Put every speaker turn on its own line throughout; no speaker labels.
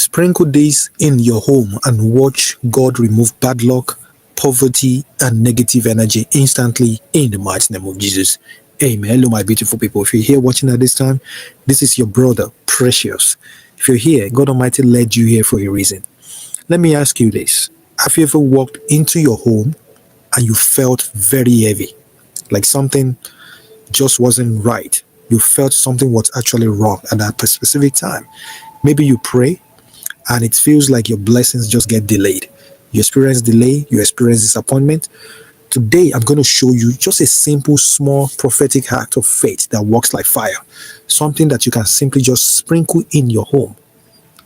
Sprinkle this in your home and watch God remove bad luck, poverty, and negative energy instantly in the mighty name of Jesus. Amen. Hello, my beautiful people. If you're here watching at this time, this is your brother, Precious. If you're here, God Almighty led you here for a reason. Let me ask you this. Have you ever walked into your home and you felt very heavy? Like something just wasn't right. You felt something was actually wrong at that specific time. Maybe you pray and it feels like your blessings just get delayed. You experience delay, you experience disappointment. Today, I'm going to show you just a simple, small prophetic act of faith that works like fire. Something that you can simply just sprinkle in your home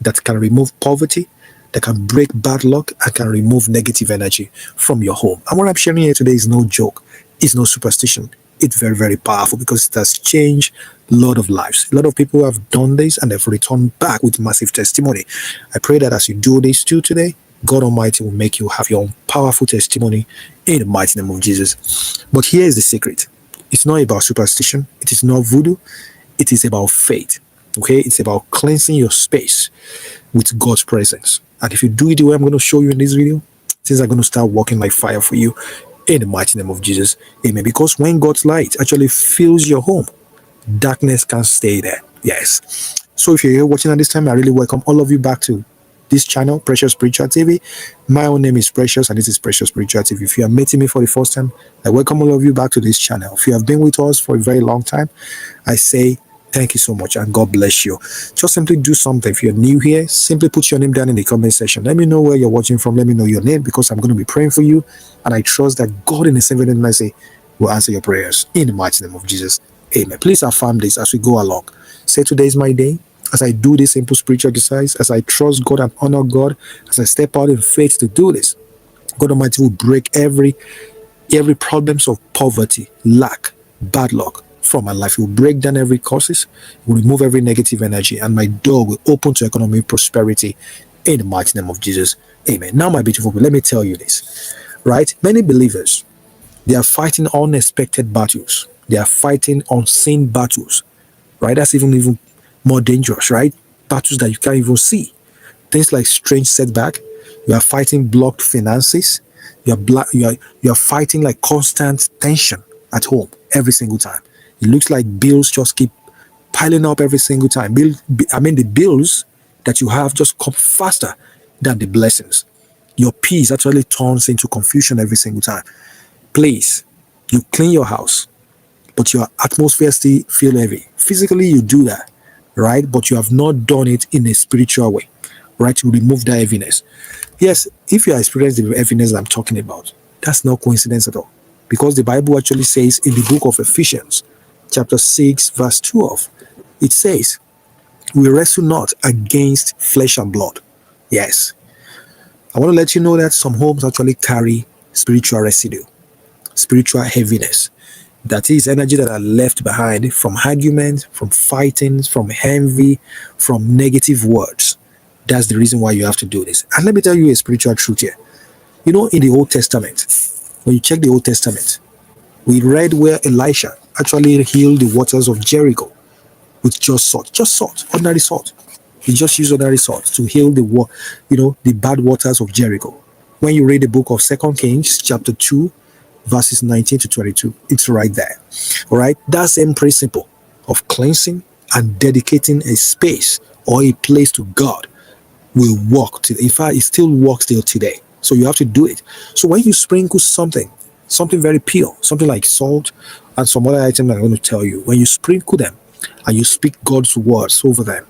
that can remove poverty, that can break bad luck, and can remove negative energy from your home. And what I'm sharing here today is no joke. It's no superstition. It's very, very powerful because it has changed a lot of lives. A lot of people have done this and they've returned back with massive testimony. I pray that as you do this too today, God Almighty will make you have your own powerful testimony in the mighty name of Jesus. But here is the secret. It's not about superstition. It is not voodoo. It is about faith. Okay? It's about cleansing your space with God's presence. And if you do it the way I'm going to show you in this video, things are going to start working like fire for you in the mighty name of Jesus. Amen. Because when God's light actually fills your home, darkness can't stay there. Yes. So if you're here watching at this time, I really welcome all of you back to this channel, Precious Spiritual TV. My own name is Precious and this is Precious Spiritual TV. If you are meeting me for the first time, I welcome all of you back to this channel. If you have been with us for a very long time, I say thank you so much and God bless you. Just simply do something. If you're new here, simply put your name down in the comment section. Let me know where you're watching from. Let me know your name because I'm going to be praying for you. And I trust that God in His infinite mercy will answer your prayers in the mighty name of Jesus. Amen. Please affirm this as we go along. Say, today is my day. As I do this simple spiritual exercise, as I trust God and honor God, as I step out in faith to do this, God Almighty will break every problems of poverty, lack, bad luck from my life. He will break down every causes, will remove every negative energy, and my door will open to economic prosperity in the mighty name of Jesus. Amen. Now, my beautiful people, let me tell you this, right? Many believers, they are fighting unexpected battles. They are fighting unseen battles, right? That's even more dangerous, right? Battles that you can't even see. Things like strange setback. You are fighting blocked finances. You are fighting like constant tension at home every single time. It looks like bills just keep piling up every single time. The bills that you have just come faster than the blessings. Your peace actually turns into confusion every single time. Please, you clean your house, but your atmosphere still feel heavy. Physically, you do that, right? But you have not done it in a spiritual way, right? To remove that heaviness. Yes, if you are experiencing the heaviness I'm talking about, that's no coincidence at all. Because the Bible actually says in the book of Ephesians, chapter 6, verse 12, it says, we wrestle not against flesh and blood. Yes. I want to let you know that some homes actually carry spiritual residue, spiritual heaviness. That is energy that are left behind from arguments, from fighting, from envy, from negative words. That's the reason why you have to do this. And let me tell you a spiritual truth here. You know, in the Old Testament, when you check the Old Testament, we read where Elisha actually healed the waters of Jericho with just salt, ordinary salt. He just used ordinary salt to heal the bad waters of Jericho. When you read the book of 2 Kings, chapter 2, verses 19 to 22, it's right there. All right, that same principle of cleansing and dedicating a space or a place to God will work. In fact, it still works till today. So you have to do it. So when you sprinkle something very pure, something like salt and some other items I'm going to tell you, when you sprinkle them and you speak God's words over them,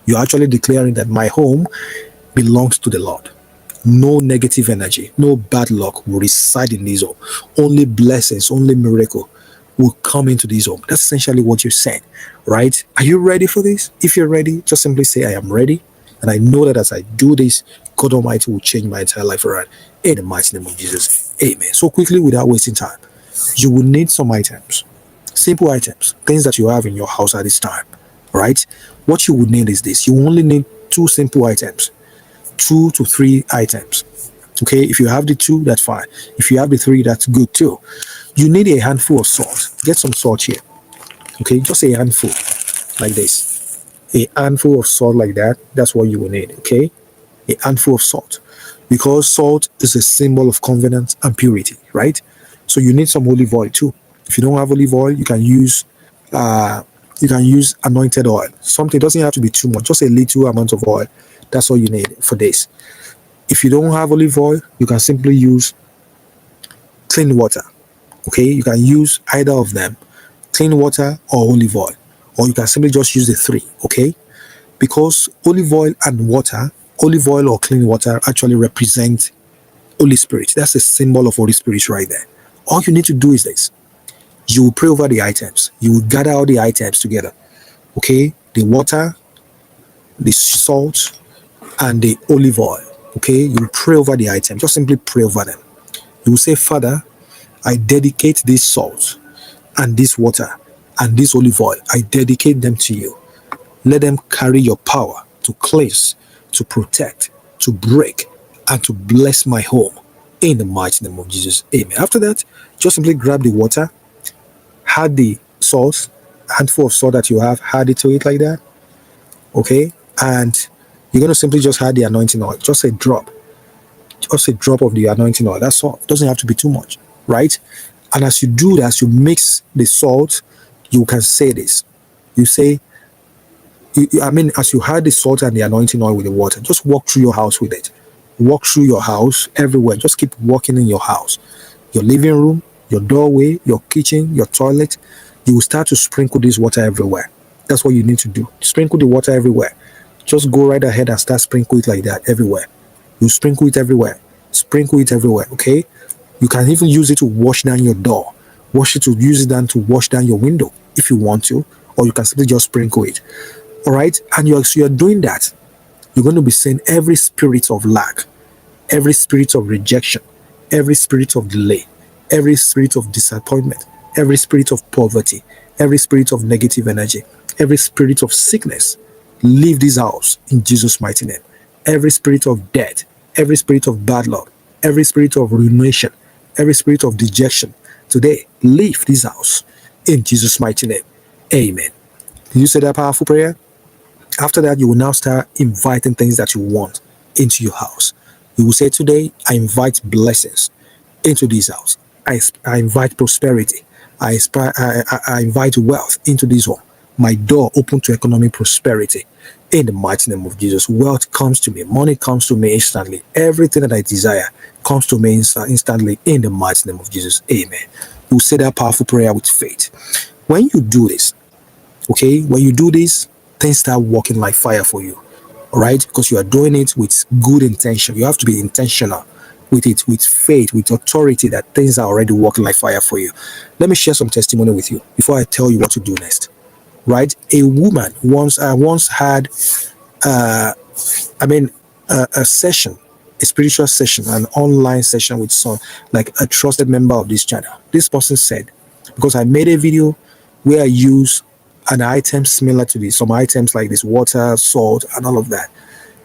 you're actually declaring that my home belongs to the Lord. No negative energy, no bad luck will reside in this home. Only blessings, only miracle will come into this home. That's essentially what you're saying, right? Are you ready for this? If you're ready, just simply say, I am ready. And I know that as I do this, God Almighty will change my entire life around in the mighty name of Jesus. Amen. So quickly, without wasting time, you will need some items, simple items, things that you have in your house at this time, right? What you will need is this. You only need 2 simple items. 2 to 3 items. Okay, if you have the 2, that's fine. If you have the 3, that's good too. You need a handful of salt. Get some salt here. Okay, just a handful like this. A handful of salt like that, that's what you will need, okay? A handful of salt. Because salt is a symbol of covenant and purity, right? So you need some olive oil too. If you don't have olive oil, uh you can use anointed oil. Something doesn't have to be too much, just a little amount of oil. That's all you need for this. If you don't have olive oil, you can simply use clean water. Okay, you can use either of them, clean water or olive oil, or you can simply just use the three. Okay, because olive oil or clean water actually represent Holy Spirit. That's a symbol of Holy Spirit right there. All you need to do is this: you will pray over the items. You will gather all the items together. Okay, the water, the salt, and the olive oil. Okay, you will pray over the items. Just simply pray over them. You will say, Father, I dedicate this salt and this water and this olive oil. I dedicate them to you. Let them carry your power to cleanse, to protect, to break, and to bless my home. In the mighty name of Jesus. Amen. After that, just simply grab the water, add the salt, handful of salt that you have, add it to it like that. Okay? And you're going to simply just add the anointing oil. Just a drop. Just a drop of the anointing oil. That's all. It doesn't have to be too much. Right? And as you do that, as you mix the salt, you can say this. You say, as you add the salt and the anointing oil with the water, just walk through your house with it. Walk through your house everywhere. Just keep walking in your house. Your living room, your doorway, your kitchen, your toilet. You will start to sprinkle this water everywhere. That's what you need to do. Sprinkle the water everywhere. Just go right ahead and start sprinkle it like that everywhere. You sprinkle it everywhere. Sprinkle it everywhere, okay? You can even use it to wash down your door. Use it down to wash down your window if you want to, or you can simply just sprinkle it. All right? And you're doing that. You're going to be saying every spirit of lack, every spirit of rejection, every spirit of delay, every spirit of disappointment, every spirit of poverty, every spirit of negative energy, every spirit of sickness, leave this house in Jesus' mighty name. Every spirit of death, every spirit of bad luck, every spirit of ruination, every spirit of dejection, today, leave this house in Jesus' mighty name. Amen. Did you say that powerful prayer? After that, you will now start inviting things that you want into your house. You will say, today, I invite blessings into this house. I invite prosperity. I invite wealth into this home. My door open to economic prosperity. In the mighty name of Jesus, wealth comes to me. Money comes to me instantly. Everything that I desire comes to me instantly. In the mighty name of Jesus. Amen. You will say that powerful prayer with faith. When you do this, okay, when you do this, things start working like fire for you. All right, because you are doing it with good intention. You have to be intentional with it, with faith, with authority, that things are already working like fire for you. Let me share some testimony with you before I tell you what to do next. Right, a woman once had a session, a spiritual session, an online session with some, like a trusted member of this channel. This person said, because I made a video where I use an item similar to this, some items like this, water, salt, and all of that.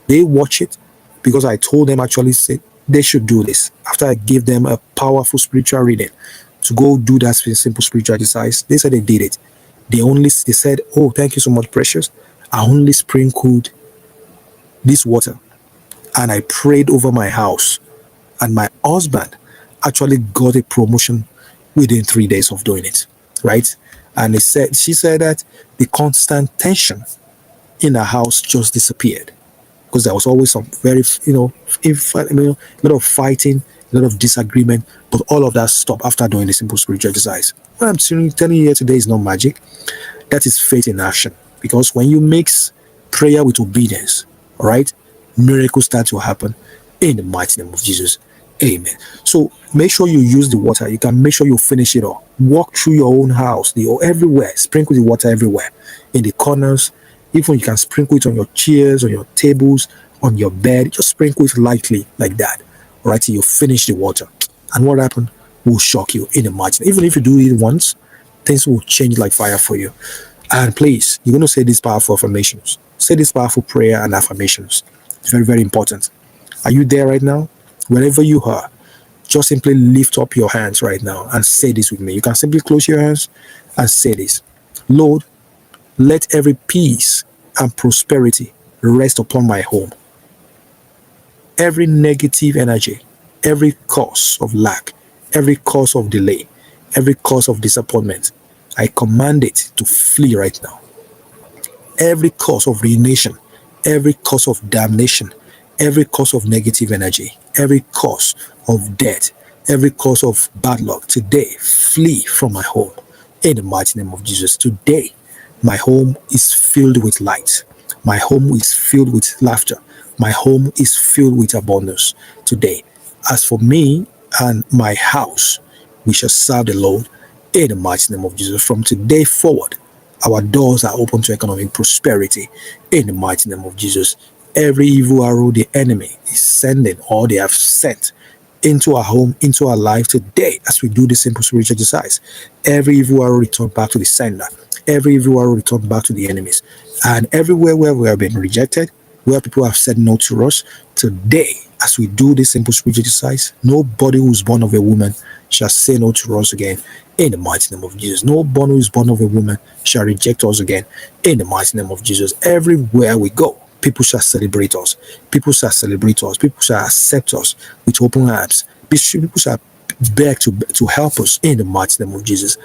They watch it because I told them actually say they should do this. After I gave them a powerful spiritual reading to go do that simple spiritual exercise, they said they did it. They said, oh, thank you so much, Precious. I only sprinkled this water and I prayed over my house, and my husband actually got a promotion within 3 days of doing it, right? And she said that the constant tension in her house just disappeared, because there was always some very, a lot of fighting, a lot of disagreement, but all of that stopped after doing the simple spiritual exercise. What I'm telling you here today is not magic. That is faith in action. Because when you mix prayer with obedience, all right, miracles start to happen in the mighty name of Jesus. Amen. So make sure you use the water. You can make sure you finish it all. Walk through your own house, everywhere. Sprinkle the water everywhere, in the corners. Even you can sprinkle it on your chairs, on your tables, on your bed. Just sprinkle it lightly like that, all right, till you finish the water. And what happened will shock you in the mighty. Even if you do it once, things will change like fire for you. And please, you're going to say these powerful affirmations. Say this powerful prayer and affirmations. It's very, very important. Are you there right now? Wherever you are, just simply lift up your hands right now and say this with me. You can simply close your hands and say this. Lord, let every piece and prosperity rest upon my home. Every negative energy, every cause of lack, every cause of delay, every cause of disappointment, I command it to flee right now. Every cause of ruination, every cause of damnation, every cause of negative energy, every cause of death, every cause of bad luck, today flee from my home in the mighty name of Jesus. Today, my home is filled with light. My home is filled with laughter. My home is filled with abundance today. As for me and my house, we shall serve the Lord in the mighty name of Jesus. From today forward, our doors are open to economic prosperity in the mighty name of Jesus. Every evil arrow the enemy is sending or they have sent into our home, into our life today, as we do this simple spiritual exercise, every evil arrow return back to the sender. Every evil arrow return back to the enemies. And everywhere where we have been rejected, where people have said no to us, today, as we do this simple spiritual exercise, nobody who is born of a woman shall say no to us again in the mighty name of Jesus. Nobody who is born of a woman shall reject us again in the mighty name of Jesus. Everywhere we go, people shall celebrate us. People shall celebrate us. People shall accept us with open arms. People shall beg to help us in the mighty name of Jesus.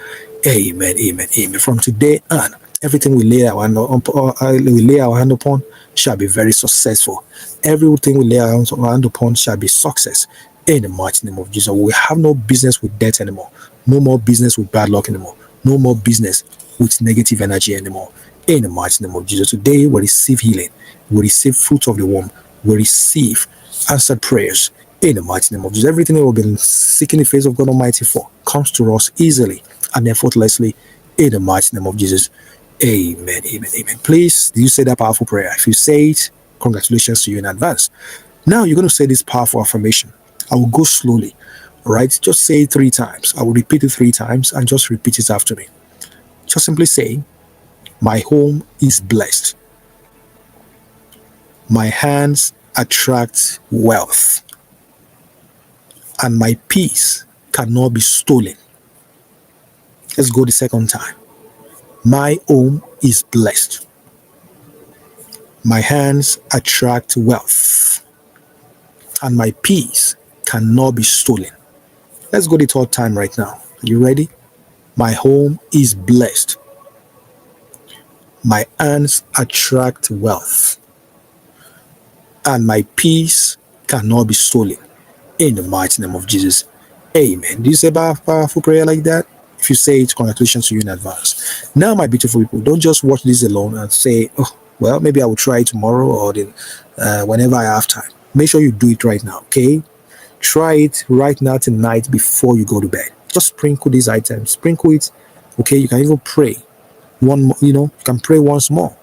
Amen, amen, amen. From today on, everything we lay our hand upon shall be very successful. Everything we lay our hand upon shall be success in the mighty name of Jesus. We have no business with death anymore. No more business with bad luck anymore. No more business with negative energy anymore. In the mighty name of Jesus. Today we receive healing. We receive fruit of the womb. We receive answered prayers in the mighty name of Jesus. Everything that we've been seeking the face of God Almighty for comes to us easily and effortlessly in the mighty name of Jesus. Amen, amen, amen. Please, do you say that powerful prayer? If you say it, congratulations to you in advance. Now you're going to say this powerful affirmation. I will go slowly. All right, just say it 3 times. I will repeat it 3 times and just repeat it after me. Just simply say, my home is blessed. My hands attract wealth. And my peace cannot be stolen. Let's go the second time. My home is blessed. My hands attract wealth. And my peace cannot be stolen. Let's go the third time right now. Are you ready? My home is blessed. My hands attract wealth. And my peace cannot be stolen. In the mighty name of Jesus. Amen. Do you say a powerful prayer like that? If you say it, congratulations to you in advance. Now, my beautiful people, don't just watch this alone and say, oh, well, maybe I will try it tomorrow or then, whenever I have time. Make sure you do it right now, okay? Try it right now tonight before you go to bed. Just sprinkle these items. Sprinkle it, okay? You can even pray. You can pray once more,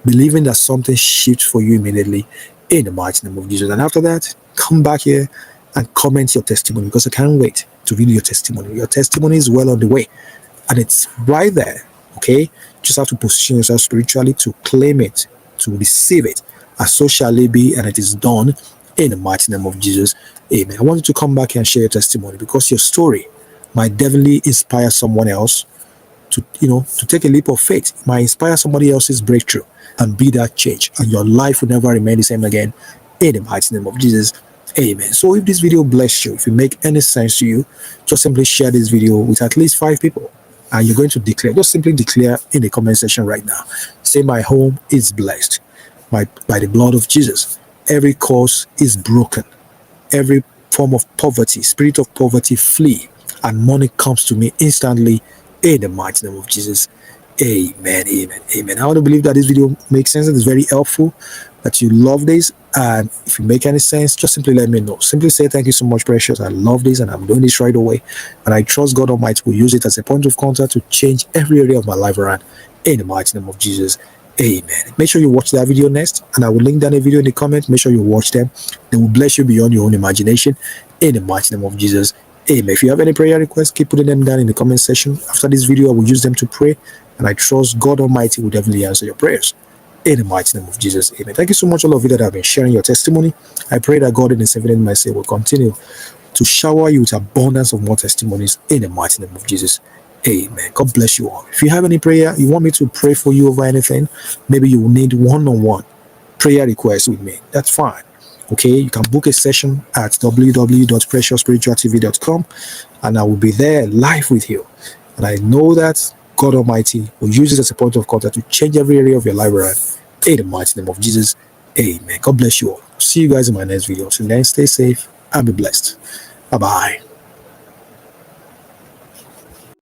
believing that something shifts for you immediately in the mighty name of Jesus. And after that, come back here and comment your testimony, because I can't wait to read your testimony. Your testimony is well on the way and it's right there, okay? Just have to position yourself spiritually to claim it, to receive it, and so shall it be, and it is done in the mighty name of Jesus. Amen. I want you to come back here and share your testimony, because your story might definitely inspire someone else to take a leap of faith. It might inspire somebody else's breakthrough and be that change, and your life will never remain the same again in the mighty name of Jesus. Amen. So if this video blessed you, if it make any sense to you, just simply share this video with at least 5 people, and you're going to declare, just simply declare in the comment section right now, say, my home is blessed by the blood of Jesus. Every curse is broken. Every form of poverty, spirit of poverty, flee, and money comes to me instantly in the mighty name of Jesus. Amen, amen, amen. I want to believe that this video makes sense and is very helpful, that you love this. And if you make any sense, just simply let me know. Simply say, thank you so much, Precious. I love this and I'm doing this right away. And I trust God Almighty will use it as a point of contact to change every area of my life around in the mighty name of Jesus. Amen. Make sure you watch that video next, and I will link down a video in the comment. Make sure you watch them. They will bless you beyond your own imagination in the mighty name of Jesus. Amen. If you have any prayer requests, keep putting them down in the comment section. After this video, I will use them to pray, and I trust God Almighty will definitely answer your prayers in the mighty name of Jesus. Amen. Thank you so much, all of you that have been sharing your testimony. I pray that God in His infinite mercy will continue to shower you with abundance of more testimonies in the mighty name of Jesus. Amen. God bless you all. If you have any prayer, you want me to pray for you over anything, maybe you will need one-on-one prayer requests with me. That's fine. Okay, you can book a session at www.PreciousSpiritualTV.com, and I will be there live with you. And I know that God Almighty will use it as a point of contact to change every area of your life around. In the mighty name of Jesus. Amen. God bless you all. See you guys in my next video. So then, stay safe and be blessed. Bye bye.